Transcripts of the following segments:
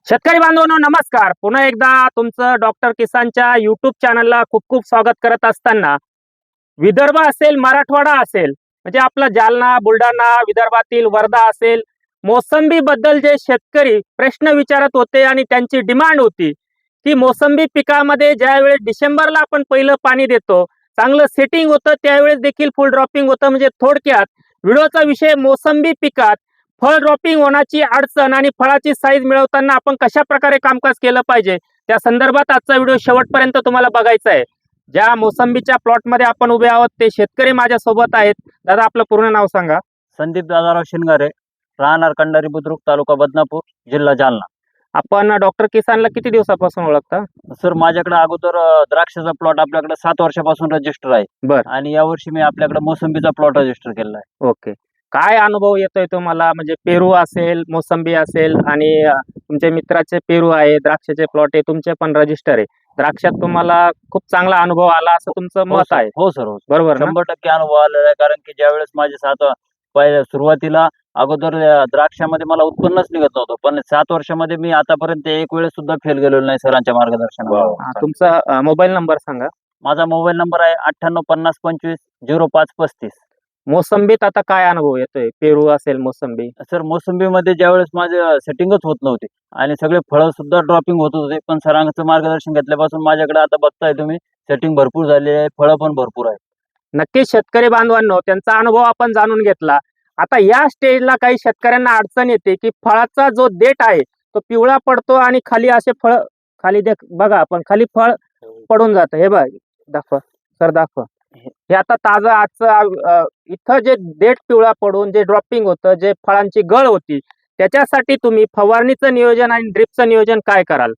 शेतकरी बांधवांनो नमस्कार. पुन्हा एकदा तुमचं डॉक्टर किसानच्या युट्यूब चॅनलला खूप खूप स्वागत करत असताना विदर्भ असेल, मराठवाडा असेल, म्हणजे आपला जालना, बुलढाणा, विदर्भातील वर्धा असेल, मोसंबी बद्दल जे शेतकरी प्रश्न विचारत होते आणि त्यांची डिमांड होती की मोसंबी पिकामध्ये ज्यावेळेस डिसेंबरला आपण पहिलं पाणी देतो, चांगलं सेटिंग होतं, त्यावेळेस देखील फुल ड्रॉपिंग होतं. म्हणजे थोडक्यात व्हिडिओचा विषय मोसंबी पिकात फळ ड्रॉपिंग होण्याची अडचण आणि फळाची साईज मिळवताना आपण कशा प्रकारे कामकाज केलं पाहिजे त्या संदर्भात आजचा व्हिडिओ शेवटपर्यंत तुम्हाला बघायचा आहे. ज्या मोसंबीच्या प्लॉटमध्ये आपण उभे आहोत ते शेतकरी माझ्या सोबत आहेत. दादा, आपलं पूर्ण नाव सांगा. संदीप दादाराव शिनगारे, राहणार कंडारी बुद्रुक, तालुका बदनापूर, जिल्हा जालना. आपण डॉक्टर किसानला किती दिवसापासून ओळखता? सर, माझ्याकडे अगोदर द्राक्षाचा प्लॉट आपल्याकडे 7 वर्षापासून रजिस्टर आहे. बर. आणि यावर्षी मी आपल्याकडे मोसंबीचा प्लॉट रजिस्टर केला आहे. ओके. काय अनुभव येतोय तुम्हाला? म्हणजे पेरू असेल, मोसंबी असेल आणि तुमच्या मित्राचे पेरू आहे, द्राक्षाचे प्लॉट आहे, तुमचे पण रजिस्टर आहे. द्राक्षात तुम्हाला खूप चांगला अनुभव आला असं तुमचं मत आहे? हो सर, हो. बरोबर ना? 100% अनुभव आलेला आहे. कारण की ज्यावेळेस माझे पहिल्या सुरुवातीला अगोदर द्राक्षामध्ये मला उत्पन्नच निघत नव्हतं, पण 7 वर्षामध्ये मी आतापर्यंत एक वेळेस सुद्धा फेल गेलेलो नाही सरांच्या मार्गदर्शनामुळे. तुमचा मोबाईल नंबर सांगा. माझा मोबाईल नंबर आहे 9850250535. मोसंबीत आता काय अनुभव येतोय? पेरू असेल, मोसंबी. सर, मोसंबीमध्ये ज्यावेळेस माझे सेटिंगच होत नव्हते आणि सगळे फळं सुद्धा ड्रॉपिंग होत होते, पण सरांचं मार्गदर्शन घेतल्यापासून माझ्याकडे आता बघताय तुम्ही सेटिंग भरपूर झाली आहे, फळं पण भरपूर आहे. नक्कीच शेतकरी बांधवांनो, त्यांचा अनुभव आपण जाणून घेतला. आता या स्टेजला काही शेतकऱ्यांना अडचण येते की फळाचा जो देठ आहे तो पिवळा पडतो आणि खाली असे फळ खाली बघा, आपण खाली फळ पडून जातं. हे बघ, दाखवा सर, दाखवा. हे आता ताजं आजचं इथं जे देठ पिवळा पडून जे ड्रॉपिंग होतं, जे फळांची गळ होती, त्याच्यासाठी तुम्ही फवारणीचं नियोजन आणि ड्रिपचं नियोजन काय कराल?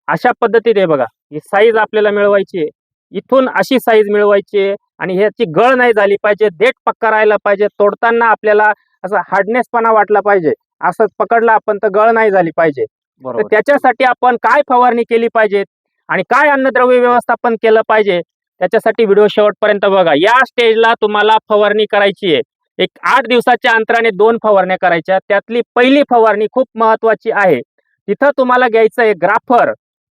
अशा पद्धतीने बघा, ही साईज आपल्याला मिळवायची आहे, इथून अशी साईज मिळवायची आहे आणि ह्याची गळ नाही झाली पाहिजे, देठ पक्का राहायला पाहिजे, तोडताना आपल्याला असं हार्डनेसपणा वाटला पाहिजे. असंच पकडलं आपण तर गळ नाही झाली पाहिजे. तर बरोबर. त्याच्यासाठी आपण काय फवारणी केली पाहिजे आणि काय अन्नद्रव्य व्यवस्थापन केलं पाहिजे त्याच्यासाठी व्हिडिओ शेवटपर्यंत बघा. या स्टेजला तुम्हाला फवारणी करायची आहे. एक 8 दिवसाच्या अंतराने 2 फवारण्या करायच्या. त्यातली पहिली फवारणी खूप महत्वाची आहे. तिथं तुम्हाला घ्यायचं आहे ग्राफर.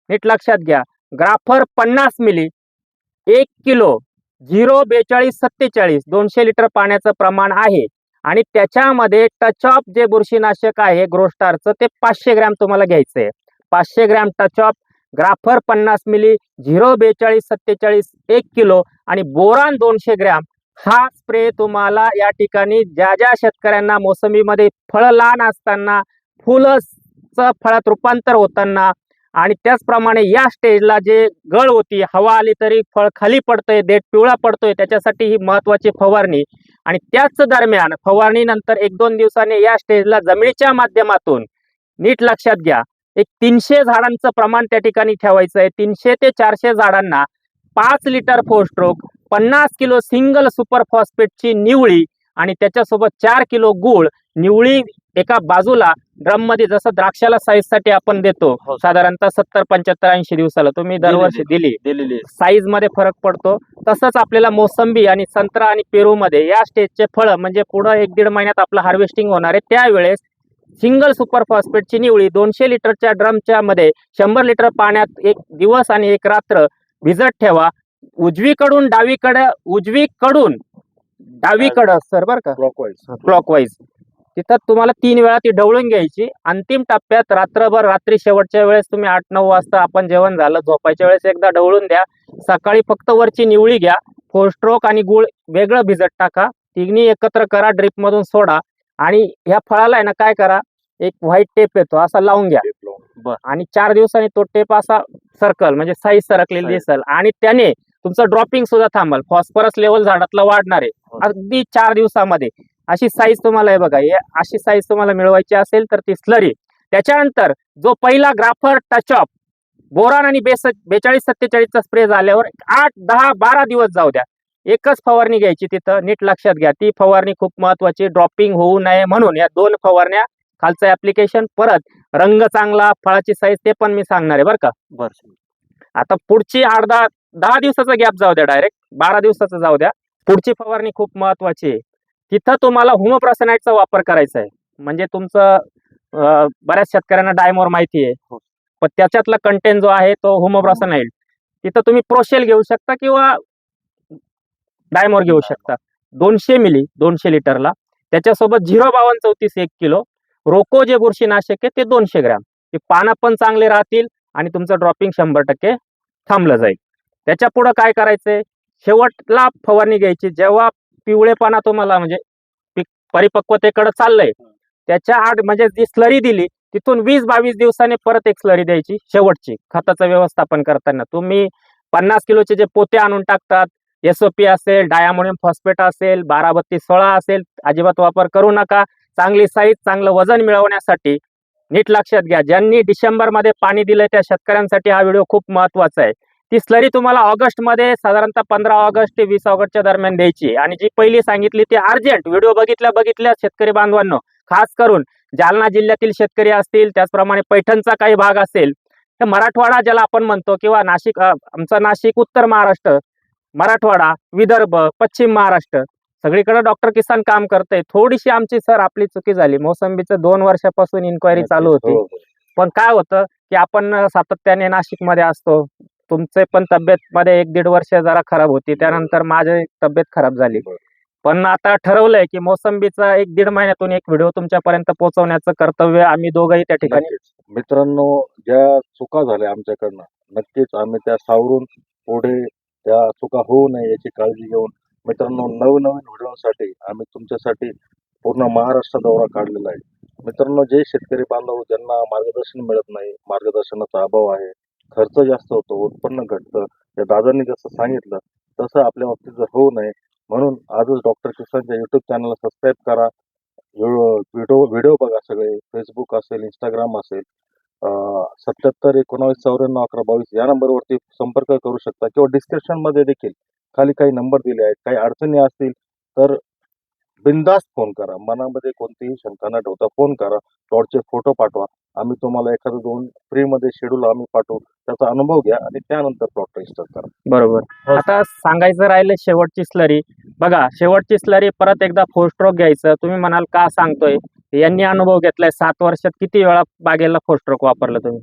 नीट लक्षात घ्या, ग्राफर 50 मिली 1 किलो 04247 200 लिटर पाण्याचं प्रमाण आहे. आणि त्याच्यामध्ये टचअप जे बुरशीनाशक आहे ग्रोस्टारचं ते 500 ग्रॅम तुम्हाला घ्यायचं आहे. 500 ग्रॅम टचअप, ग्राफर 50 मिली 04247 1 किलो आणि बोरान 200 ग्रॅम. हा स्प्रे तुम्हाला या ठिकाणी ज्या ज्या शेतकऱ्यांना मोसंबीमध्ये फळ लहान असताना फुलचं फळात रूपांतर होताना आणि त्याचप्रमाणे या स्टेजला जे गळ होती, हवा आली तरी फळ खाली पडतंय, देठ पिवळा पडतोय, त्याच्यासाठी ही महत्वाची फवारणी. आणि त्याच दरम्यान फवारणीनंतर 1-2 दिवसांनी या स्टेजला जमिनीच्या माध्यमातून नीट लक्षात घ्या, एक 300 झाडांचं प्रमाण त्या ठिकाणी ठेवायचं आहे. 300 ते 400 झाडांना 5 litre फोस्ट्रोक, 50 kilo single super फॉस्फेटची Nivali आणि त्याच्यासोबत 4 किलो गूळ. निवळी एका बाजूला ड्रम मध्ये, जसं द्राक्षाला साईज साठी आपण देतो साधारणतः 70, 75, 80 दिवसाला, तुम्ही दरवर्षी दिलेली साईज मध्ये फरक पडतो. तसंच आपल्याला मोसंबी आणि संत्रा आणि पेरू मध्ये या स्टेजचे फळ म्हणजे पुढे 1-1.5 महिन्यात आपलं हार्वेस्टिंग होणार आहे, त्यावेळेस सिंगल सुपर फॉस्फेटची निवळी 200 लिटरच्या ड्रमच्या मध्ये 100 लिटर पाण्यात 1 दिवस आणि 1 रात्र भिजत ठेवा. उजवीकडून डावीकडं सर, बरं का, क्लॉकवाईज. तिथं तुम्हाला 3 वेळा ती ढवळून घ्यायची. अंतिम टप्प्यात रात्रभर, रात्री शेवटच्या वेळेस तुम्ही 8-9 वाजता आपण जेवण झालं झोपायच्या वेळेस एकदा ढवळून द्या. सकाळी फक्त वरची निवळी घ्या, फोस्ट्रोक आणि गूळ वेगळं भिजत टाका, तिन्ही एकत्र करा, ड्रिप मधून सोडा. आणि ह्या फळाला आहे ना काय करा, एक व्हाईट टेप येतो असा लावून घ्या. आणि 4 दिवसांनी तो टेप असा सर्कल म्हणजे साईज सरकलेली दिसल आणि त्याने तुमचं ड्रॉपिंग सुद्धा थांबल. फॉस्फरस लेवल झाडातला वाढणार आहे अगदी 4 दिवसामध्ये. अशी साईज तुम्हाला आहे बघा, अशी साईज तुम्हाला मिळवायची असेल तर ती स्लरी. त्याच्यानंतर जो पहिला ग्राफर टचअप बोरान आणि 4247 स्प्रे झाल्यावर 8, 10, 12 दिवस जाऊ द्या, एकच फवारणी घ्यायची तिथं. नीट लक्षात घ्या, ती फवारणी खूप महत्वाची, ड्रॉपिंग होऊ नये म्हणून या 2 फवारण्या. खालचं ऍप्लिकेशन, परत रंग चांगला, फळाची साईज, ते पण मी सांगणार आहे बरं का. आता पुढची 8-10 दिवसाचा गॅप जाऊ द्या, डायरेक्ट 12 दिवसाचा जाऊ द्या. पुढची फवारणी खूप महत्वाची आहे. तिथं तुम्हाला हुमोप्रसनाइटचा वापर करायचा आहे. म्हणजे तुमचं बऱ्याच शेतकऱ्यांना डायमोर माहिती आहे, हो. पण त्याच्यातला कंटेंट जो आहे तो हुमोब्रॉसनाइड. तिथं तुम्ही प्रोशेल घेऊ शकता किंवा डायमोर घेऊ शकता. 200 मिली 200 लिटरला. त्याच्यासोबत 05234 1 किलो, रोको जे बुरशीनाशक आहे ते 200 ग्रॅम. ते पानं पण चांगले राहतील आणि तुमचं ड्रॉपिंग 100% थांबलं जाईल. त्याच्या पुढं काय करायचंय, शेवटला फवारणी घ्यायची जेव्हा पिवळेपणा तुम्हाला म्हणजे परिपक्वतेकडे चाललंय, त्याच्या आड म्हणजे जी स्लरी दिली तिथून 20-22 दिवसांनी परत एक स्लरी द्यायची शेवटची. खताचं व्यवस्थापन करताना तुम्ही 50 किलोचे जे पोते आणून टाकतात, SOP असेल, डायमोनियम फॉस्फेट असेल, 12-32-16 असेल, अजिबात वापर करू नका. चांगली साईज, चांगलं वजन मिळवण्यासाठी नीट लक्षात घ्या, ज्यांनी डिसेंबरमध्ये पाणी दिलंय त्या शेतकऱ्यांसाठी हा व्हिडिओ खूप महत्वाचा आहे. ती स्लरी तुम्हाला ऑगस्टमध्ये साधारणतः 15 ऑगस्ट ते 20 ऑगस्टच्या दरम्यान द्यायची. आणि जी पहिली सांगितली ती अर्जंट, व्हिडिओ बघितल्या शेतकरी बांधवांनो, खास करून जालना जिल्ह्यातील शेतकरी असतील, त्याचप्रमाणे पैठणचा काही भाग असेल, तर मराठवाडा ज्याला आपण म्हणतो, किंवा नाशिक, आमचं नाशिक, उत्तर महाराष्ट्र, मराठवाडा, विदर्भ, पश्चिम महाराष्ट्र, सगळीकडे डॉक्टर किसान काम करतंय. थोडीशी आमची सर आपली चुकी झाली. मोसंबीचं 2 वर्षापासून इन्क्वायरी चालू होती, पण काय होतं की आपण सातत्याने नाशिकमध्ये असतो. तुमचे पण तब्येतमध्ये 1-1.5 वर्ष जरा खराब होती, त्यानंतर माझी तब्येत खराब झाली. पण आता ठरवलंय की मोसंबीचा 1-1.5 महिन्यातून एक व्हिडिओ तुमच्यापर्यंत पोहोचवण्याचं कर्तव्य आम्ही दोघंही त्या ठिकाणी. नक्कीच. मित्रांनो, ज्या चुका झाल्या आमच्याकडनं, नक्कीच आम्ही त्या सावरून पुढे त्या चुका होऊ नये याची काळजी घेऊन, मित्रांनो, नवनवीन व्हिडिओसाठी आम्ही तुमच्यासाठी पूर्ण महाराष्ट्र दौरा काढलेला आहे. मित्रांनो, जे शेतकरी बांधव ज्यांना मार्गदर्शन मिळत नाही, मार्गदर्शनाचा अभाव आहे, खर्च जास्त होतो, उत्पन्न घटतं, या दादांनी जसं सांगितलं तसं आपल्या बाबतीत जर होऊ नये म्हणून आजच डॉक्टर किसानच्या युट्यूब चॅनलला सबस्क्राईब करा. व्हिडिओ बघा सगळे, फेसबुक असेल, इंस्टाग्राम असेल, 77 19 94 11 22 या नंबरवरती संपर्क करू शकता, किंवा डिस्क्रिप्शन मध्ये देखील खाली काही नंबर दिले आहेत. काही अडचणी असतील तर बिनधास्त फोन करा, मनामध्ये कोणतीही शंका न ठेवता फोन करा, प्लॉटचे फोटो पाठवा, आम्ही तुम्हाला एखादं 2 फ्रीमध्ये शेड्यूल आम्ही पाठवू, त्याचा अनुभव घ्या आणि त्यानंतर प्लॉट रजिस्टर करा. बरोबर. आता सांगायचं राहिलं शेवटची स्लरी. बघा, शेवटची स्लरी परत एकदा 4 स्ट्रोक घ्यायचं. तुम्ही म्हणाल का सांगतोय, यांनी अनुभव घेतलाय 7 वर्षात, किती वेळा बागेला 4 स्ट्रोक वापरलं तुम्ही?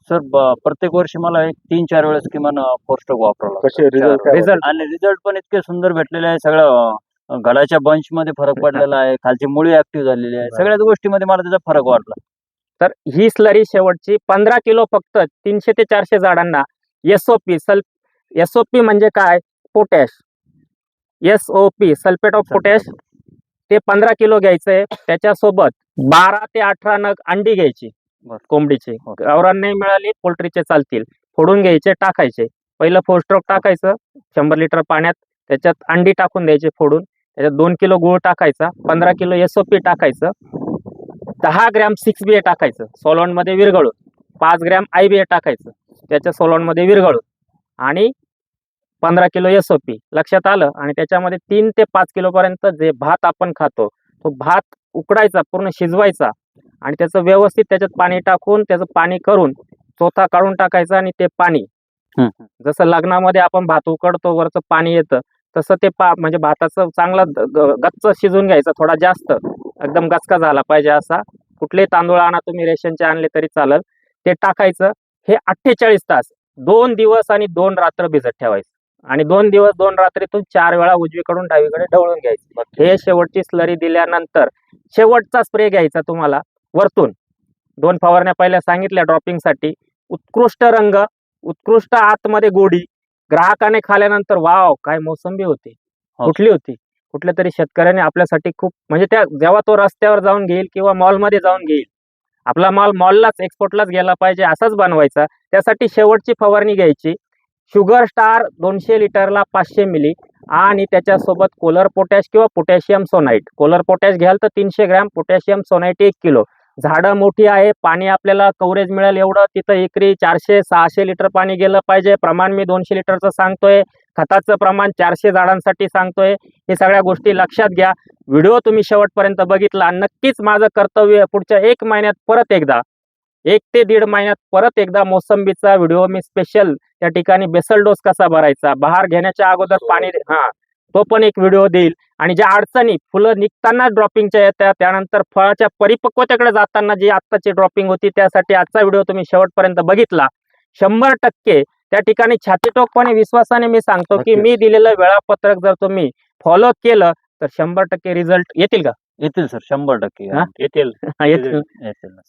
सर, प्रत्येक वर्षी मला एक 3-4 वेळेस किमान फोस्टोक वापरावं कसे रिझल्ट आणि रिझल्ट पण इतके सुंदर भेटलेले आहे. सगळं घडाच्या बंच मध्ये फरक पडलेला आहे, खालची मुळी ऍक्टिव्ह झालेली आहे, सगळ्याच गोष्टीमध्ये मला त्याचा फरक वाटला. तर ही स्लरी शेवटची 15 किलो फक्त 300 ते 400 झाडांना. SOP म्हणजे काय? Potash. SOP sulphate of potash, ते 15 किलो घ्यायचंय. त्याच्यासोबत 12 ते 18 नग अंडी घ्यायची कोंबडीची. गावरान नाही मिळाली, पोल्ट्रीचे चालतील. फोडून घ्यायचे, टाकायचे. पहिलं 4 स्ट्रोक टाकायचं 100 लिटर पाण्यात, त्याच्यात अंडी टाकून द्यायची फोडून, त्याच्यात 2 किलो गूळ टाकायचा, 15 किलो SOP टाकायचं, 10 ग्रॅम 6BA टाकायचं सॉल्व्हंट मध्ये विरघळून, 5 ग्रॅम IBA टाकायचं त्याच्या सॉल्व्हंट मध्ये विरघळून, आणि 15 किलो SOP. लक्षात आलं? आणि त्याच्यामध्ये 3 ते 5 किलो पर्यंत जे भात आपण खातो, तो भात उकडायचा, पूर्ण शिजवायचा, आणि त्याचं व्यवस्थित त्याच्यात पाणी टाकून, त्याचं पाणी करून चोथा काढून टाकायचा. आणि ते पाणी जसं लग्नामध्ये आपण भात उकडतो, वरचं पाणी येतं, तसं ते म्हणजे भाताचं चांगला गच्च शिजून घ्यायचा, थोडा जास्त, एकदम गचका झाला पाहिजे असा. कुठलेही तांदूळ आणा तुम्ही, रेशनचे आणले तरी चालेल. ते टाकायचं. हे 48 तास 2 दिवस आणि 2 रात्र भिजत ठेवायचं, आणि 2 दिवस 2 रात्रीतून 4 वेळा उजवीकडून डावीकडे ढवळून घ्यायचं. हे शेवटची स्लरी दिल्यानंतर शेवटचा स्प्रे घ्यायचा तुम्हाला वरतून. 2 फवारण्या पहिल्या सांगितल्या ड्रॉपिंगसाठी. उत्कृष्ट रंग, उत्कृष्ट आतमध्ये गोडी. ग्राहकाने खाल्यानंतर वाव, काय मोसंबी होती, कुठली होती, कुठल्या तरी शेतकऱ्याने आपल्यासाठी खूप, म्हणजे त्या जेव्हा तो रस्त्यावर जाऊन घेईल किंवा मॉलमध्ये जाऊन घेईल, आपला माल मॉललाच, एक्सपोर्टलाच गेला पाहिजे असाच बनवायचा. त्यासाठी शेवटची फवारणी घ्यायची. शुगर स्टार 200 लिटरला 500 मिली, आणि त्याच्यासोबत कोलर पोटॅश किंवा पोटॅशियम सोनाईट. कोलर पोटॅश घ्याल तर 300 ग्रॅम, पोटॅशियम सोनाईट 1 किलो. झाडं मोठी आहे, पाणी आपल्याला कव्हरेज मिळेल एवढं, तिथं एकरी 400-600 लिटर पाणी गेलं पाहिजे. प्रमाण मी 200 लिटरचं सांगतोय. खताचं प्रमाण 400 झाडांसाठी सांगतोय. हे सगळ्या गोष्टी लक्षात घ्या. व्हिडिओ तुम्ही शेवटपर्यंत बघितला. नक्कीच माझं कर्तव्य पुढच्या 1 महिन्यात परत एकदा, 1 ते 1.5 महिन्यात परत एकदा मोसंबीचा व्हिडिओ मी स्पेशल त्या ठिकाणी बेसल डोस कसा भरायचा, बहार घेण्याच्या अगोदर पाणी, तो पण एक व्हिडिओ देईल. आणि ज्या अडचणी फुलं निघताना ड्रॉपिंगच्या येत्या, त्यानंतर फळाच्या परिपक्वतेकडे जाताना जी आत्ताची ड्रॉपिंग होती, त्यासाठी आजचा व्हिडिओ तुम्ही शेवटपर्यंत बघितला. 100% त्या ठिकाणी छातीटोकपणे विश्वासाने मी सांगतो की नक्कीच. मी दिलेलं वेळापत्रक जर तुम्ही फॉलो केलं तर 100% रिझल्ट येतील का? येतील सर, 100% हा? येतील. येतील. येतील ना.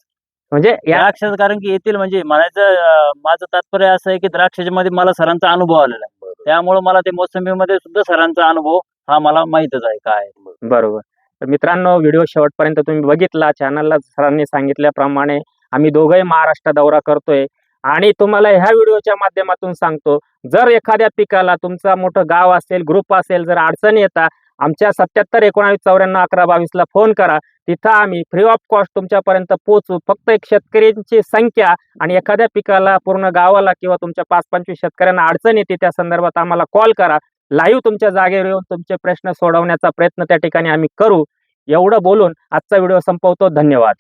म्हणजे या द्राक्षाचं कारण की येतील म्हणजे म्हणायचं माझं तात्पर्य असं आहे की द्राक्षाच्या मध्ये मला सरांचा अनुभव आलेला आहे. त्यामुळे मला ते मोसंबीमध्ये सुद्धा सरांचा अनुभव हा मला माहीतच आहे काय आहे. बरोबर. तर मित्रांनो, व्हिडिओ शेवटपर्यंत तुम्ही बघितला. चॅनलला सरांनी सांगितल्याप्रमाणे आम्ही दोघंही महाराष्ट्र दौरा करतोय आणि तुम्हाला ह्या व्हिडिओच्या माध्यमातून सांगतो, जर एखाद्या पिकाला तुमचा मोठं गाव असेल, ग्रुप असेल, जर अडचणी येतात, आमच्या 77 19 94 11 22 ला फोन करा. तिथं आम्ही फ्री ऑफ कॉस्ट तुमच्यापर्यंत पोहोचू. फक्त एक शेतकऱ्यांची संख्या आणि एखाद्या पिकाला, पूर्ण गावाला किंवा तुमच्या 5-25 शेतकऱ्यांना अडचण येते, त्या संदर्भात आम्हाला कॉल करा. लाईव्ह तुमच्या जागेवर येऊन तुमचे प्रश्न सोडवण्याचा प्रयत्न त्या ठिकाणी आम्ही करू. एवढं बोलून आजचा व्हिडिओ संपवतो. धन्यवाद.